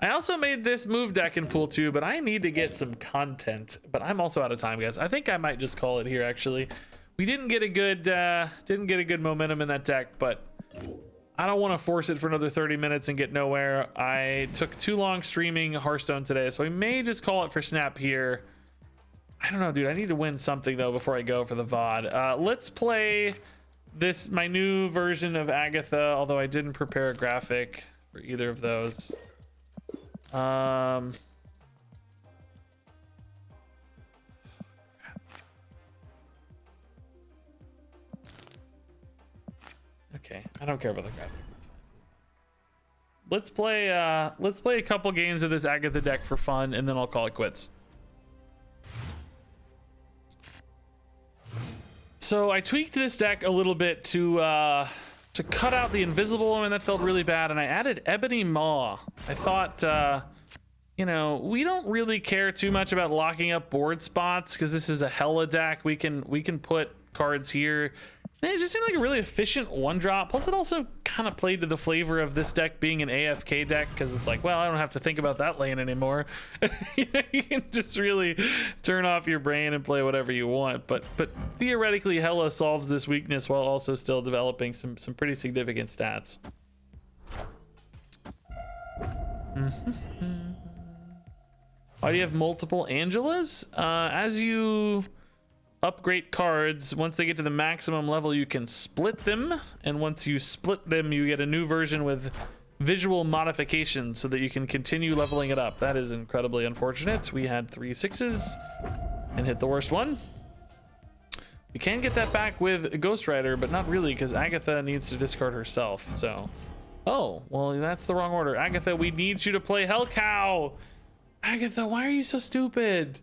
I also made this move deck in pool 2, but I need to get some content. But I'm also out of time, guys. I think I might just call it here. Actually, we didn't get a good momentum in that deck, but I don't want to force it for another 30 minutes and get nowhere. I took too long streaming Hearthstone today, so I may just call it for snap here. I don't know, dude. I need to win something though before I go for the VOD. Let's play my new version of Agatha, although I didn't prepare a graphic for either of those. Okay, I don't care about the graphic. That's fine. Let's play a couple games of this Agatha deck for fun, and then I'll call it quits. So I tweaked this deck a little bit to cut out the Invisible Woman. That felt really bad, and I added Ebony Maw. I thought, you know, we don't really care too much about locking up board spots because this is a Hela deck. We can put cards here. And it just seemed like a really efficient 1-drop. Plus, it also kind of played to the flavor of this deck being an AFK deck because it's like, well, I don't have to think about that lane anymore. You know, you can just really turn off your brain and play whatever you want. But theoretically, Hela solves this weakness while also still developing some pretty significant stats. Why do you have multiple Angelas? As you upgrade cards, once they get to the maximum level, you can split them, and once you split them, you get a new version with visual modifications so that you can continue leveling it up. That is incredibly unfortunate. We had 3 6s and hit the worst one. We can get that back with Ghost Rider, but not really, because Agatha needs to discard herself. So, oh well, that's the wrong order. Agatha, we need you to play Hell Cow. Agatha, why are you so stupid?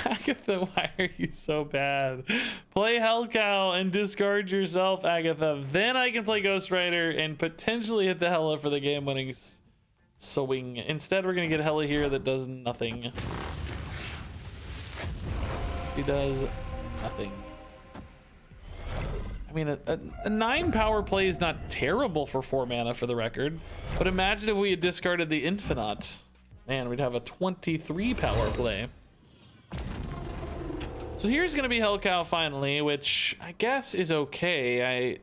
Agatha, why are you so bad? Play Hell Cow and discard yourself, Agatha. Then I can play Ghost Rider and potentially hit the Hela for the game-winning swing. Instead, we're gonna get Hela here that does nothing. He does nothing. I mean, a 9 power play is not terrible for 4 mana, for the record. But imagine if we had discarded the Infinite. Man, we'd have a 23 power play. So here's going to be Hell Cow finally, which I guess is okay. I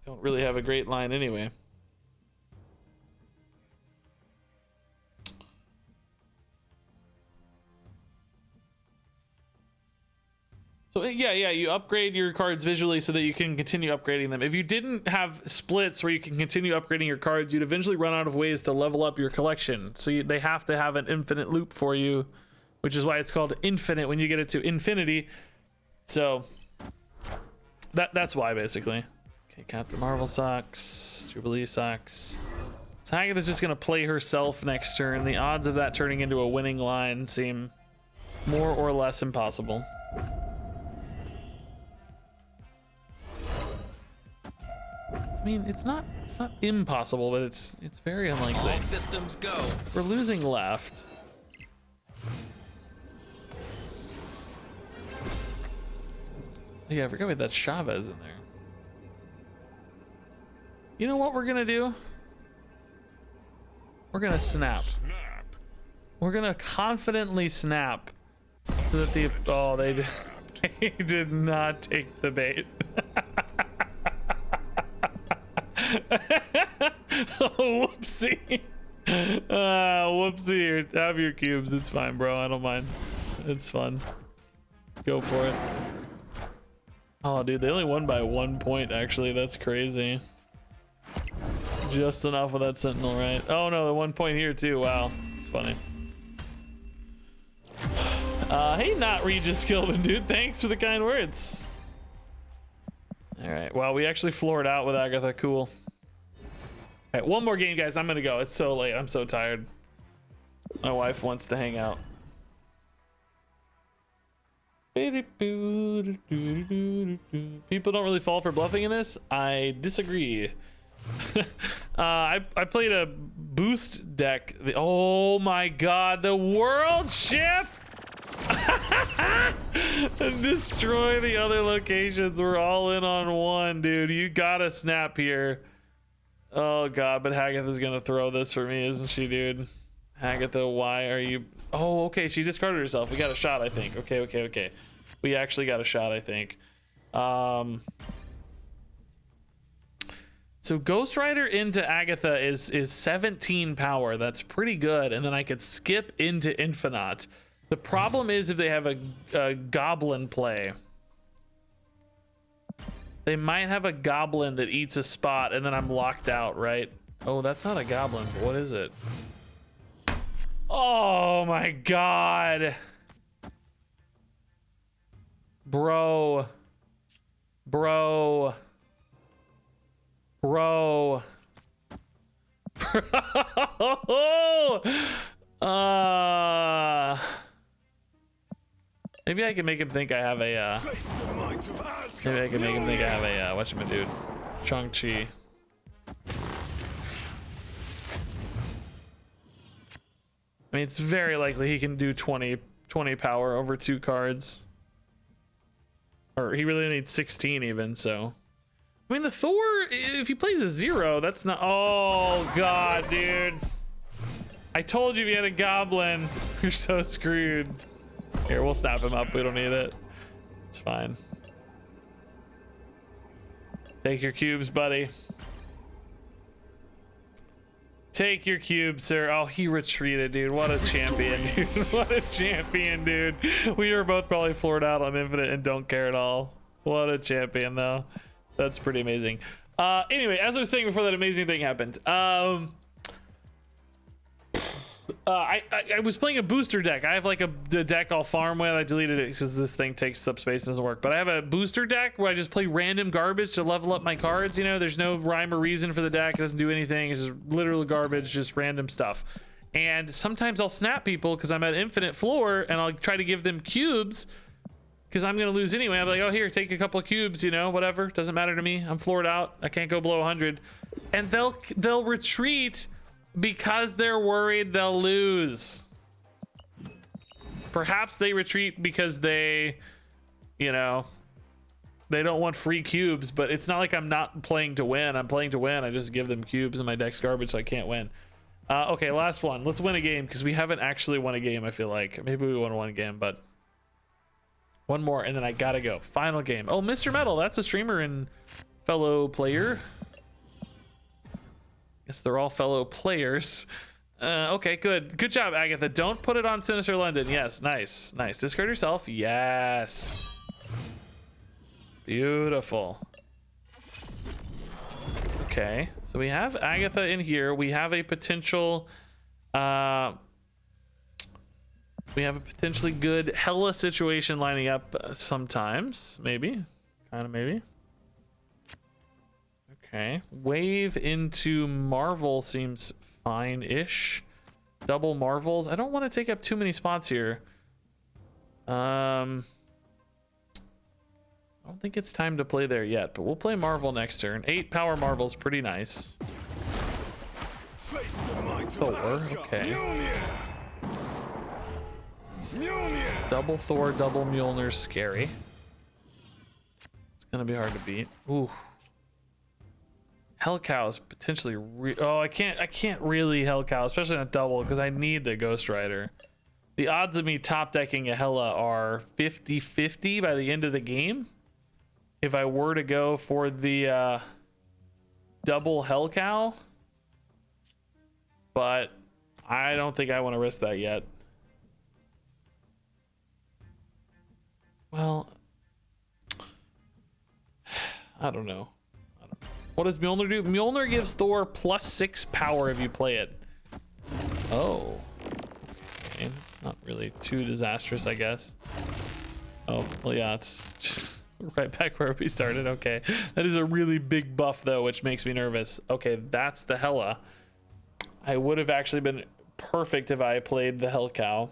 don't really have a great line anyway. So yeah, you upgrade your cards visually so that you can continue upgrading them. If you didn't have splits where you can continue upgrading your cards, you'd eventually run out of ways to level up your collection. So they have to have an infinite loop for you, which is why it's called infinite when you get it to infinity. So that's why, basically. Okay, Captain Marvel sucks. Jubilee sucks. So Agatha's just gonna play herself next turn. The odds of that turning into a winning line seem more or less impossible. I mean, it's not impossible, but it's very unlikely. All systems go. We're losing left. Yeah, I forgot we had that Chavez in there. You know what we're gonna do? We're gonna snap. We're gonna confidently snap so that the they did not take the bait. Oh, whoopsie. Whoopsie. Have your cubes. It's fine, bro. I don't mind. It's fun. Go for it. Oh, dude, they only won by 1 point, actually. That's crazy. Just enough of that Sentinel, right? Oh, no, the 1 point here, too. Wow. It's funny. Hey, not RegisKillbin, dude. Thanks for the kind words. All right. Well, we actually floored out with Agatha. Cool. All right, one more game, guys. I'm gonna go. It's so late. I'm so tired. My wife wants to hang out. People don't really fall for bluffing in this. I disagree. I played a boost deck. Oh my god, the world ship! Destroy the other locations. We're all in on one, dude. You gotta snap here. Oh god, but Agatha's gonna throw this for me, isn't she, dude? Agatha, why are you... Oh, okay, she discarded herself. We got a shot, I think. Okay. We actually got a shot, I think. So Ghost Rider into Agatha is 17 power. That's pretty good. And then I could skip into Infinite. The problem is if they have a goblin play. They might have a goblin that eats a spot and then I'm locked out, right? Oh, that's not a goblin. What is it? Oh my god. Bro. Maybe I can make him think I have a maybe I can make him think I have a whatchamadude, Shang-Chi. I mean, it's very likely he can do 20 power over 2 cards. Or he really needs 16 even, so. I mean, the Thor, if he plays a 0, that's not... Oh, God, dude. I told you he had a goblin. You're so screwed. Here, we'll snap him up. We don't need it. It's fine. Take your cubes, buddy. Take your cube, sir. Oh, he retreated, dude. What a champion, dude. What a champion, dude. We were both probably floored out on Infinite and don't care at all. What a champion, though. That's pretty amazing. Anyway, as I was saying before that amazing thing happened, I was playing a booster deck. I have like a deck I'll farm with. I deleted it because this thing takes up space and doesn't work. But I have a booster deck where I just play random garbage to level up my cards. You know, there's no rhyme or reason for the deck. It doesn't do anything. It's just literal garbage, just random stuff. And sometimes I'll snap people because I'm at infinite floor and I'll try to give them cubes because I'm going to lose anyway. I'm like, oh, here, take a couple of cubes, you know, whatever. Doesn't matter to me. I'm floored out. I can't go below 100. And they'll retreat because they're worried they'll lose. Perhaps they retreat because they, you know, they don't want free cubes, but it's not like I'm not playing to win. I'm playing to win. I just give them cubes and my deck's garbage, so I can't win. Okay, last one. Let's win a game because we haven't actually won a game, I feel like. Maybe we won one game, but one more and then I gotta go. Final game. Oh, Mr. Metal, that's a streamer and fellow player. Guess they're all fellow players. Okay, good job, Agatha. Don't put it on Sinister London. Yes, nice. Discard yourself. Yes. Beautiful. Okay, so we have Agatha in here. We have a potential we have a potentially good Hella situation lining up sometimes. Maybe. Kind of maybe. Okay. Wave into Marvel seems fine-ish. Double Marvels. I don't want to take up too many spots here. I don't think it's time to play there yet, but we'll play Marvel next turn. 8 power Marvels, pretty nice. Thor, okay. Double Thor, double Mjolnir, scary. It's gonna be hard to beat. Ooh. Hell Cow is potentially oh, I can't really Hell Cow, especially on a double, because I need the Ghost Rider. The odds of me top decking a Hella are 50-50 by the end of the game. If I were to go for the double Hell Cow, but I don't think I want to risk that yet. Well, I don't know. What does Mjolnir do? Mjolnir gives Thor +6 power if you play it. Oh. Okay, it's not really too disastrous, I guess. Oh, well, yeah, it's just right back where we started. Okay. That is a really big buff, though, which makes me nervous. Okay, that's the Hella. I would have actually been perfect if I played the Hell Cow.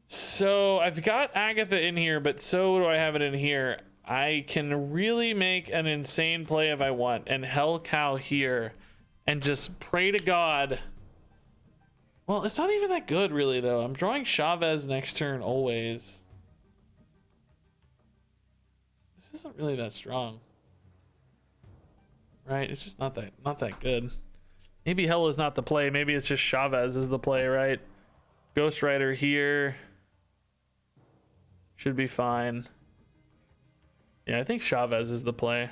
So I've got Agatha in here, but so do I have it in here. I can really make an insane play if I want, and Hell Cow here, and just pray to God. Well, it's not even that good, really, though. I'm drawing Chavez next turn always. This isn't really that strong, right? It's just not that good. Maybe Hell is not the play. Maybe it's just Chavez is the play, right? Ghost Rider here should be fine. Yeah, I think Chavez is the play.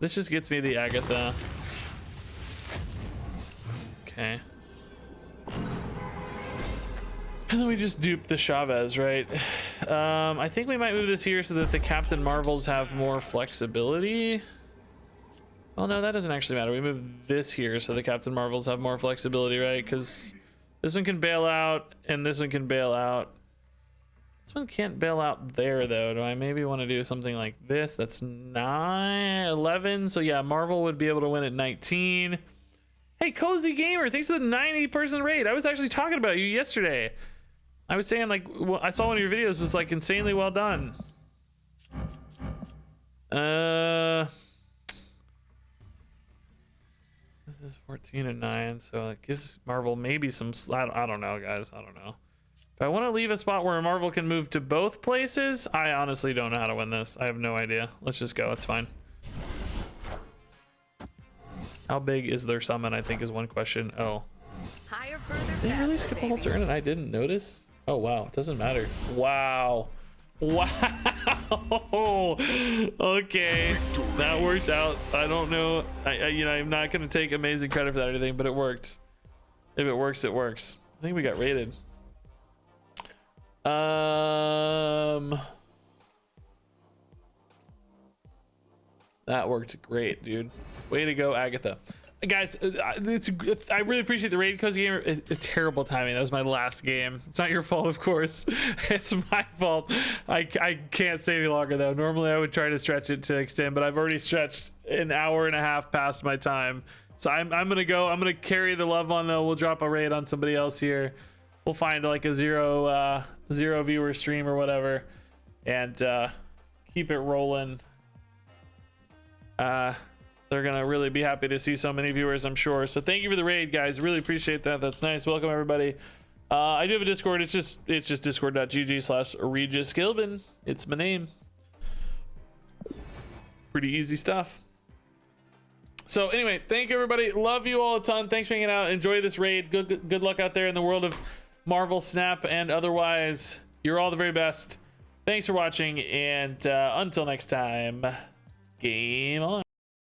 This just gets me the Agatha. Okay. And then we just dupe the Chavez, right? I think we might move this here so that the Captain Marvels have more flexibility. Well, no, that doesn't actually matter. We move this here so the Captain Marvels have more flexibility, right? Because this one can bail out and this one can bail out. This one can't bail out there, though. Do I maybe want to do something like this? That's 9, 11. So, yeah, Marvel would be able to win at 19. Hey, Cozy Gamer, thanks for the 90-person raid. I was actually talking about you yesterday. I was saying, like, I saw one of your videos was, like, insanely well done. This is 14 and 9, so it gives Marvel maybe some... I don't know, guys. I don't know. If I want to leave a spot where Marvel can move to both places, I honestly don't know how to win this. I have no idea. Let's just go. It's fine. How big is their summon, I think, is one question. Oh. Higher, further, They really faster, skip a whole turn and I didn't notice? Oh, wow. It doesn't matter. Wow. Wow. Okay. That worked out. I don't know. I'm not going to take amazing credit for that or anything, but it worked. If it works, it works. I think we got rated. That worked great, dude. Way to go, Agatha. Guys, I really appreciate the raid, Cozy Gamer. It's terrible timing. That was my last game. It's not your fault, of course. It's my fault. I can't stay any longer, though. Normally, I would try to stretch it to extend, but I've already stretched an hour and a half past my time. So I'm gonna go. I'm gonna carry the love on, though. We'll drop a raid on somebody else here. We'll find like a zero viewer stream or whatever, and keep it rolling. They're gonna really be happy to see so many viewers, I'm sure. So thank you for the raid, guys. Really appreciate that. That's nice. Welcome everybody. I do have a Discord. It's just discord.gg/RegisKillbin. It's my name. Pretty easy stuff. So anyway, thank you everybody. Love you all a ton. Thanks for hanging out. Enjoy this raid. Good luck out there in the world of Marvel Snap and otherwise. You're all the very best. Thanks for watching, and until next time, game on.